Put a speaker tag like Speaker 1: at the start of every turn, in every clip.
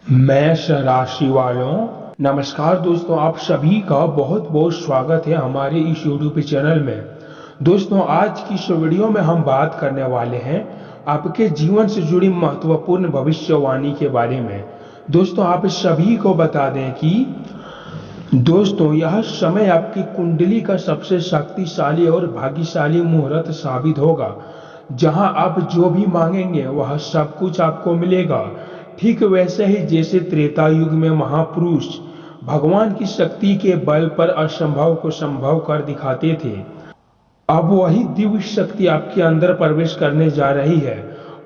Speaker 1: मेष राशि वालों, नमस्कार दोस्तों। आप सभी का बहुत बहुत स्वागत है हमारे इस यूट्यूब चैनल में। दोस्तों, आज की इस वीडियो में हम बात करने वाले हैं आपके जीवन से जुड़ी महत्वपूर्ण भविष्यवाणी के बारे में। दोस्तों, आप सभी को बता दें कि दोस्तों यह समय आपकी कुंडली का सबसे शक्तिशाली और भाग्यशाली मुहूर्त साबित होगा, जहां आप जो भी मांगेंगे वह सब कुछ आपको मिलेगा। ठीक वैसे ही जैसे त्रेता युग में महापुरुष भगवान की शक्ति के बल पर असंभव को संभव कर दिखाते थे, अब वही दिव्य शक्ति आपके अंदर प्रवेश करने जा रही है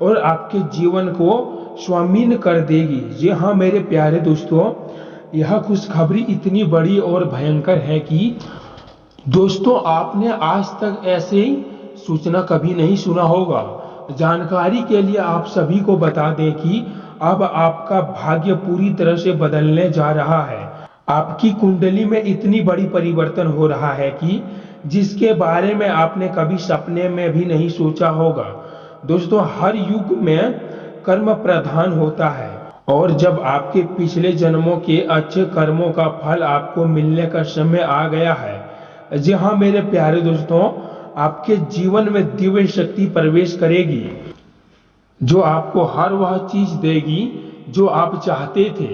Speaker 1: और आपके जीवन को स्वामीन कर देगी। जी हाँ मेरे प्यारे दोस्तों, यह खुशखबरी इतनी बड़ी और भयंकर है कि दोस्तों आपने आज तक ऐसे सूचना कभी नहीं सुना होगा। जानकारी के लिए आप सभी को बता दें कि अब आपका भाग्य पूरी तरह से बदलने जा रहा है। आपकी कुंडली में इतनी बड़ी परिवर्तन हो रहा है कि जिसके बारे में आपने कभी सपने में भी नहीं सोचा होगा। दोस्तों, हर युग में कर्म प्रधान होता है और जब आपके पिछले जन्मों के अच्छे कर्मों का फल आपको मिलने का समय आ गया है, जी हाँ मेरे प्यारे दोस्तों, आपके जीवन में दिव्य शक्ति प्रवेश करेगी जो आपको हर वह चीज देगी जो आप चाहते थे।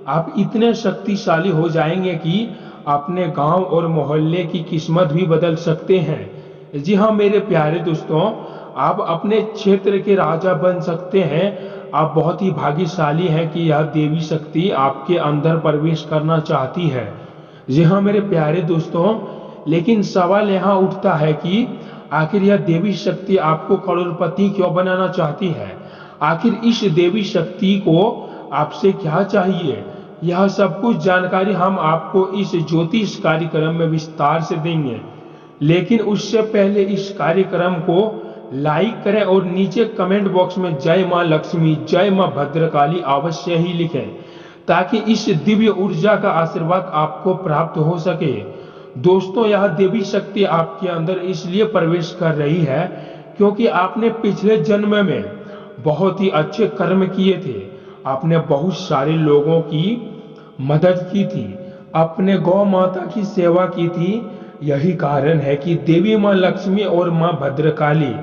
Speaker 1: आप इतने शक्तिशाली हो जाएंगे कि अपने गांव और मोहल्ले की किस्मत भी बदल सकते हैं। जी हाँ मेरे प्यारे दोस्तों, आप अपने क्षेत्र के राजा बन सकते हैं। आप बहुत ही भाग्यशाली हैं कि यह देवी शक्ति आपके अंदर प्रवेश करना चाहती है। जी हाँ मेरे प्यारे दोस्तों, लेकिन सवाल यहाँ उठता है कि आखिर यह देवी शक्ति आपको करोड़पति क्यों बनाना चाहती है? आखिर इस देवी शक्ति को आपसे क्या चाहिए? यह सब कुछ जानकारी हम आपको इस ज्योतिष कार्यक्रम में विस्तार से देंगे, लेकिन उससे पहले इस कार्यक्रम को लाइक करें और नीचे कमेंट बॉक्स में जय मां लक्ष्मी, जय मां भद्रकाली अवश्य ही लिखें, ताकि इस दिव्य ऊर्जा का आशीर्वाद आपको प्राप्त हो सके। दोस्तों, यह देवी शक्ति आपके अंदर इसलिए प्रवेश कर रही है क्योंकि आपने पिछले जन्म में बहुत ही अच्छे कर्म किए थे। आपने बहुत सारे लोगों की मदद की थी, अपने गौ माता की सेवा की थी। यही कारण है कि देवी मां लक्ष्मी और मां भद्रकाली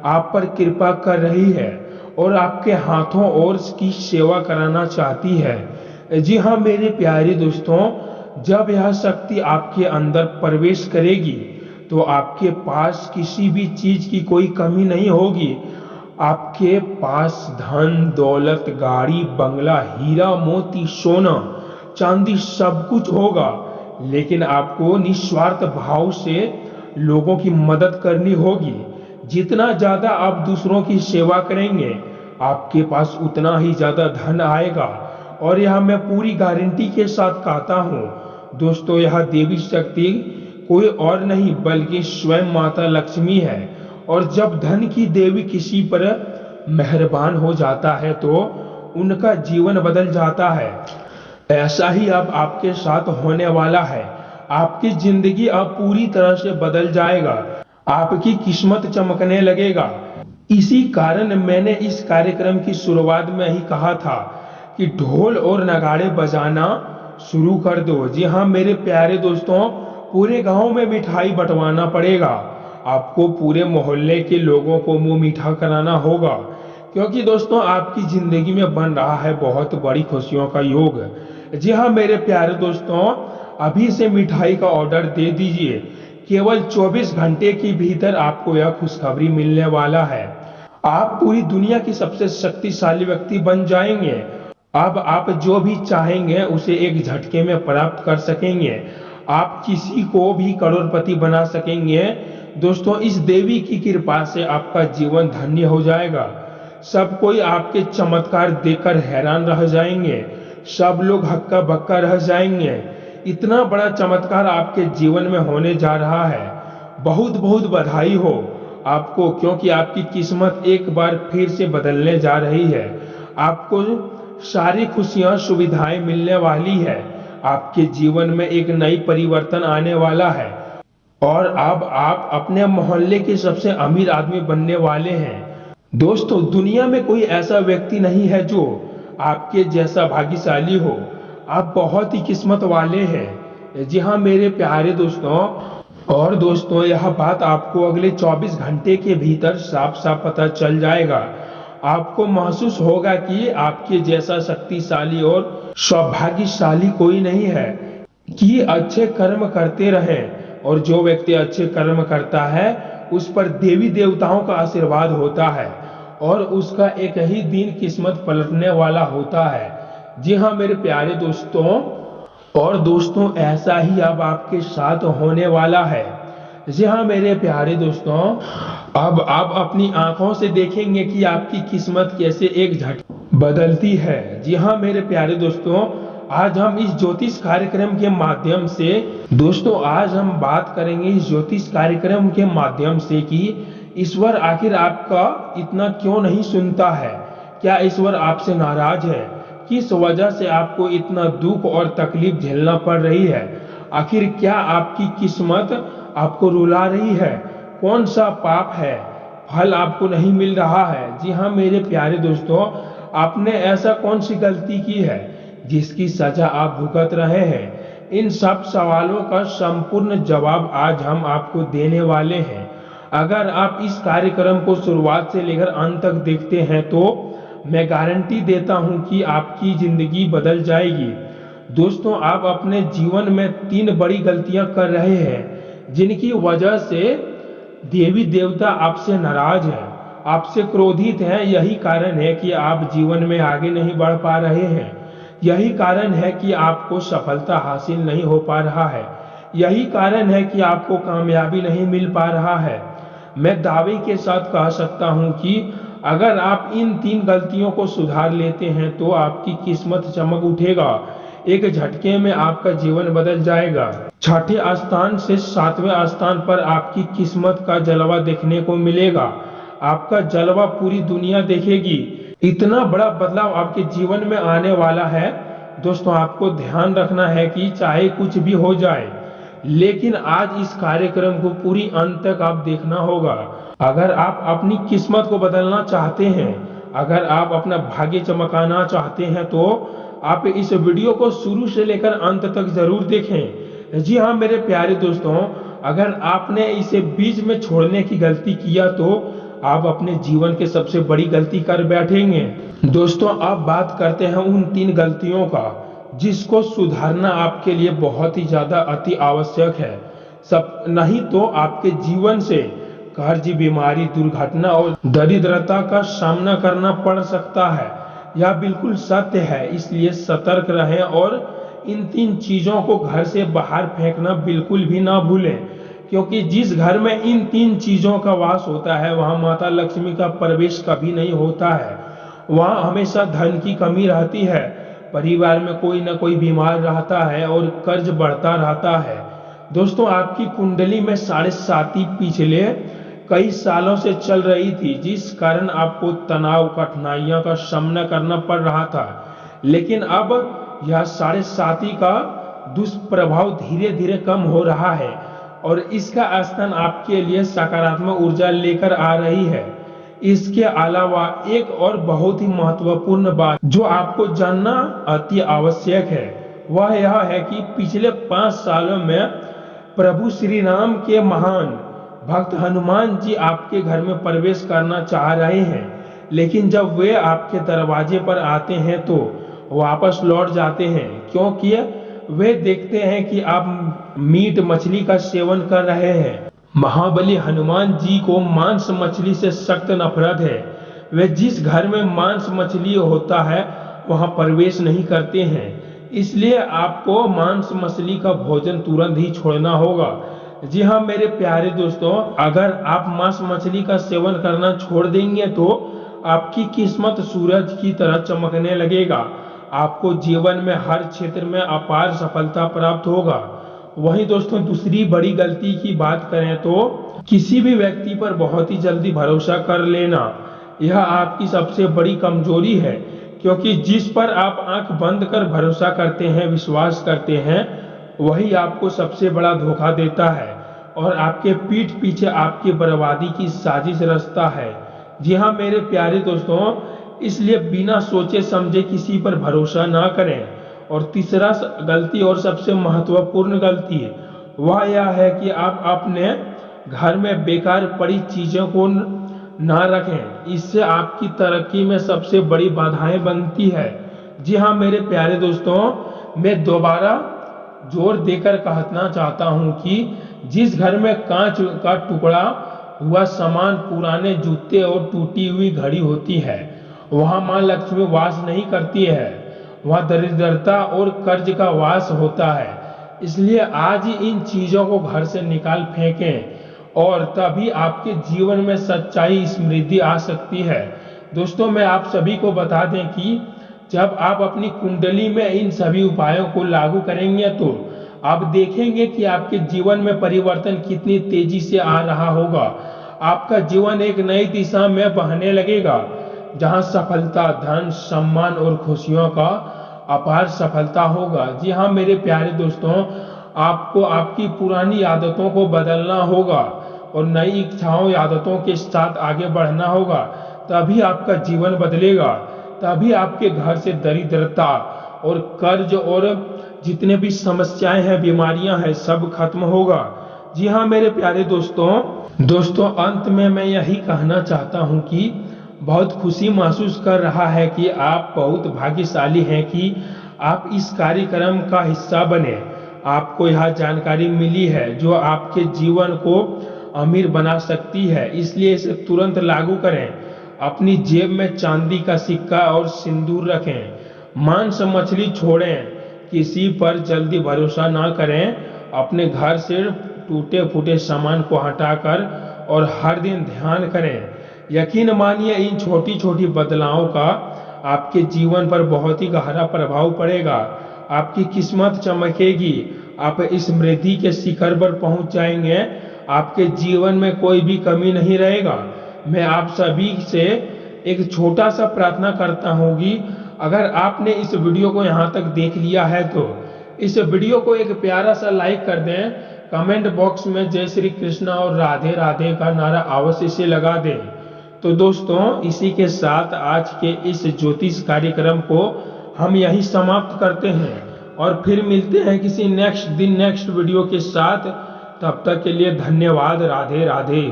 Speaker 1: आप पर कृपा कर रही है और आपके हाथों और की सेवा कराना चाहती है। जी हाँ मेरे प्यारे दोस्तों, जब यह शक्ति आपके अंदर प्रवेश करेगी तो आपके पास किसी भी चीज की कोई कमी नहीं होगी। आपके पास धन दौलत, गाड़ी बंगला, हीरा मोती, सोना चांदी सब कुछ होगा, लेकिन आपको निस्वार्थ भाव से लोगों की मदद करनी होगी। जितना ज्यादा आप दूसरों की सेवा करेंगे, आपके पास उतना ही ज्यादा धन आएगा। और यह मैं पूरी गारंटी के साथ कहता हूँ दोस्तों, यह देवी शक्ति कोई और नहीं बल्कि स्वयं माता लक्ष्मी है। और जब धन की देवी किसी पर मेहरबान हो जाता है तो उनका जीवन बदल जाता है। ऐसा ही अब आपके साथ होने वाला है। आपकी जिंदगी अब पूरी तरह से बदल जाएगा, आपकी किस्मत चमकने लगेगा। इसी कारण मैंने इस कार्यक्रम की शुरुआत में ही कहा था कि ढोल और नगाड़े बजाना शुरू कर दो। जी हाँ मेरे प्यारे दोस्तों, पूरे गांव में मिठाई बंटवाना पड़ेगा। आपको पूरे मोहल्ले के लोगों को मुंह मीठा कराना होगा, क्योंकि दोस्तों आपकी जिंदगी में बन रहा है बहुत बड़ी खुशियों का योग। जी हाँ मेरे प्यारे दोस्तों, अभी से मिठाई का ऑर्डर दे दीजिए। केवल 24 घंटे के भीतर आपको यह खुशखबरी मिलने वाला है। आप पूरी दुनिया की सबसे शक्तिशाली व्यक्ति बन जाएंगे। अब आप जो भी चाहेंगे उसे एक झटके में प्राप्त कर सकेंगे। आप किसी को भी करोड़पति बना सकेंगे। दोस्तों, इस देवी की कृपा से आपका जीवन धन्य हो जाएगा। सब कोई आपके चमत्कार देखकर हैरान रह जाएंगे। सब लोग हक्का बक्का रह जाएंगे। इतना बड़ा चमत्कार आपके जीवन में होने जा रहा है। बहुत बहुत बधाई हो आपको, क्योंकि आपकी किस्मत एक बार फिर से बदलने जा रही है। आपको सारी खुशियां सुविधाएं मिलने वाली है। आपके जीवन में एक नई परिवर्तन आने वाला है और अब आप अपने मोहल्ले के सबसे अमीर आदमी बनने वाले हैं। दोस्तों, दुनिया में कोई ऐसा व्यक्ति नहीं है जो आपके जैसा भाग्यशाली हो। आप बहुत ही किस्मत वाले हैं। जी हाँ मेरे प्यारे दोस्तों, और दोस्तों यह बात आपको अगले 24 घंटे के भीतर साफ साफ पता चल जाएगा। आपको महसूस होगा कि आपके जैसा शक्तिशाली और सौभाग्यशाली कोई नहीं है। कि अच्छे कर्म करते रहें, और जो व्यक्ति अच्छे कर्म करता है उस पर देवी देवताओं का आशीर्वाद होता है और उसका एक ही दिन किस्मत पलटने वाला होता है। जी हाँ मेरे प्यारे दोस्तों, और दोस्तों ऐसा ही अब आपके साथ होने वाला है। जी हाँ मेरे प्यारे दोस्तों, अब आप अपनी आंखों से देखेंगे कि आपकी किस्मत कैसे एक झटके बदलती है। जी हाँ मेरे प्यारे दोस्तों, आज हम इस ज्योतिष कार्यक्रम के माध्यम से आज हम बात करेंगे इस ज्योतिष कार्यक्रम के माध्यम से कि ईश्वर आखिर आपका इतना क्यों नहीं सुनता है। क्या ईश्वर आपसे नाराज है? किस वजह से आपको इतना दुख और तकलीफ झेलना पड़ रही है? आखिर क्या आपकी किस्मत आपको रुला रही है? कौन सा पाप है, फल आपको नहीं मिल रहा है? जी हाँ मेरे प्यारे दोस्तों, आपने ऐसा कौन सी गलती की है जिसकी सजा आप भुगत रहे हैं? इन सब सवालों का संपूर्ण जवाब आज हम आपको देने वाले हैं। अगर आप इस कार्यक्रम को शुरुआत से लेकर अंत तक देखते हैं तो मैं गारंटी देता हूं कि आपकी जिंदगी बदल जाएगी। दोस्तों आप अपने जीवन में 3 बड़ी गलतियां कर रहे हैं जिनकी वजह से देवी देवता आपसे नाराज हैं, आपसे क्रोधित हैं। यही कारण है कि आप जीवन में आगे नहीं बढ़ पा रहे हैं। यही कारण है कि आपको सफलता हासिल नहीं हो पा रहा है। यही कारण है कि आपको कामयाबी नहीं मिल पा रहा है। मैं दावे के साथ कह सकता हूं कि अगर आप इन 3 गलतियों को सुधार लेते हैं तो आपकी किस्मत चमक उठेगा। एक झटके में आपका जीवन बदल जाएगा। छठे स्थान से 7वें स्थान पर आपकी किस्मत का जलवा देखने को मिलेगा। आपका जलवा पूरी दुनिया देखेगी। इतना बड़ा बदलाव आपके जीवन में आने वाला है। दोस्तों आपको ध्यान रखना है कि चाहे कुछ भी हो जाए, लेकिन आज इस कार्यक्रम को पूरी अंत तक आप देखना होगा। अगर आप अपनी किस्मत को बदलना चाहते हैं, अगर आप अपना भाग्य चमकाना चाहते हैं तो आप इस वीडियो को शुरू से लेकर अंत तक जरूर देखें। जी हाँ मेरे प्यारे दोस्तों, अगर आपने इसे बीच में छोड़ने की गलती किया तो आप अपने जीवन के सबसे बड़ी गलती कर बैठेंगे। दोस्तों अब बात करते हैं उन 3 गलतियों का जिसको सुधारना आपके लिए बहुत ही ज्यादा अति आवश्यक है। सब नहीं तो आपके जीवन से कर्ज, बीमारी, दुर्घटना और दरिद्रता का सामना करना पड़ सकता है। यह बिल्कुल सत्य है, इसलिए सतर्क रहें और इन 3 चीजों को घर से बाहर फेंकना बिल्कुल भी ना भूलें, क्योंकि जिस घर में इन 3 चीजों का वास होता है वहां माता लक्ष्मी का प्रवेश कभी नहीं होता है। वहां हमेशा धन की कमी रहती है, परिवार में कोई ना कोई बीमार रहता है और कर्ज बढ़ता रहता है। दोस्तों आपकी कुंडली में 7.5 पिछले कई सालों से चल रही थी, जिस कारण आपको तनाव, कठिनाइयों का सामना करना पड़ रहा था। लेकिन अब यह 7.5 का दुष्प्रभाव धीरे धीरे कम हो रहा है और इसका स्थान आपके लिए सकारात्मक ऊर्जा लेकर आ रही है। इसके अलावा एक और बहुत ही महत्वपूर्ण बात जो आपको जानना अति आवश्यक है वह यह है कि पिछले 5 सालों में प्रभु श्री राम के महान भक्त हनुमान जी आपके घर में प्रवेश करना चाह रहे हैं, लेकिन जब वे आपके दरवाजे पर आते हैं तो वापस लौट जाते हैं, क्योंकि वे देखते हैं कि आप मीट मछली का सेवन कर रहे हैं। महाबली हनुमान जी को मांस मछली से सख्त नफरत है। वे जिस घर में मांस मछली होता है वहां प्रवेश नहीं करते हैं। इसलिए आपको मांस मछली का भोजन तुरंत ही छोड़ना होगा। जी हाँ मेरे प्यारे दोस्तों, अगर आप मांस मछली का सेवन करना छोड़ देंगे तो आपकी किस्मत सूरज की तरह चमकने लगेगा। आपको जीवन में हर क्षेत्र में अपार सफलता प्राप्त होगा। वहीं दोस्तों दूसरी बड़ी गलती की बात करें तो किसी भी व्यक्ति पर बहुत ही जल्दी भरोसा कर लेना, यह आपकी सबसे बड़ी कमजोरी है, क्योंकि जिस पर आप आंख बंद कर भरोसा करते हैं, विश्वास करते हैं, वही आपको सबसे बड़ा धोखा देता है और आपके पीठ पीछे आपकी बर्बादी की साजिश रचता है। जी हाँ मेरे प्यारे दोस्तों, इसलिए बिना सोचे समझे किसी पर भरोसा ना करें। और तीसरा गलती और सबसे महत्वपूर्ण गलती वह यह है कि आप अपने घर में बेकार पड़ी चीजों को ना रखें। इससे आपकी तरक्की में सबसे बड़ी बाधाएं बनती है। जी हाँ मेरे प्यारे दोस्तों, मैं दोबारा जोर देकर कहना चाहता हूं कि जिस घर में कांच का टुकड़ा हुआ सामान, पुराने जूते और टूटी हुई घड़ी होती है, वहां मां लक्ष्मी वास नहीं करती है, वहां दरिद्रता और कर्ज का वास होता है। इसलिए आज ही इन चीजों को घर से निकाल फेंकें और तभी आपके जीवन में सच्चाई, समृद्धि आ सकती है। दोस्तों मैं आप सभी को बता दें कि जब आप अपनी कुंडली में इन सभी उपायों को लागू करेंगे तो आप देखेंगे कि आपके जीवन में परिवर्तन कितनी तेजी से आ रहा होगा। आपका जीवन एक नई दिशा में बहने लगेगा, जहां सफलता, धन, सम्मान और खुशियों का अपार सफलता होगा। जी हाँ मेरे प्यारे दोस्तों, आपको आपकी पुरानी आदतों को बदलना होगा और नई इच्छाओं, आदतों के साथ आगे बढ़ना होगा। तभी आपका जीवन बदलेगा, तभी आपके घर से दरिद्रता और कर्ज और जितने भी समस्याएं हैं, बीमारियां हैं, सब खत्म होगा। जी हाँ मेरे प्यारे दोस्तों अंत में मैं यही कहना चाहता हूं कि बहुत खुशी महसूस कर रहा है कि आप बहुत भाग्यशाली हैं कि आप इस कार्यक्रम का हिस्सा बने। आपको यह जानकारी मिली है जो आपके जीवन को अमीर बना सकती है, इसलिए इसे तुरंत लागू करें। अपनी जेब में चांदी का सिक्का और सिंदूर रखें। मांस मछली छोड़ें, किसी पर जल्दी भरोसा ना करें। अपने घर से टूटे फूटे सामान को हटाकर और हर दिन ध्यान करें। यकीन मानिए इन छोटी छोटी बदलावों का आपके जीवन पर बहुत ही गहरा प्रभाव पड़ेगा। आपकी किस्मत चमकेगी, आप इस समृद्धि के शिखर पर पहुंच जाएंगे। आपके जीवन में कोई भी कमी नहीं रहेगा। मैं आप सभी से एक छोटा सा प्रार्थना करता हूं कि अगर आपने इस वीडियो को यहां तक देख लिया है तो इस वीडियो को एक प्यारा सा लाइक कर दें। कमेंट बॉक्स में जय श्री कृष्णा और राधे राधे का नारा अवश्य से लगा दें। तो दोस्तों इसी के साथ आज के इस ज्योतिष कार्यक्रम को हम यही समाप्त करते हैं और फिर मिलते हैं किसी नेक्स्ट वीडियो के साथ। तब तक के लिए धन्यवाद। राधे राधे।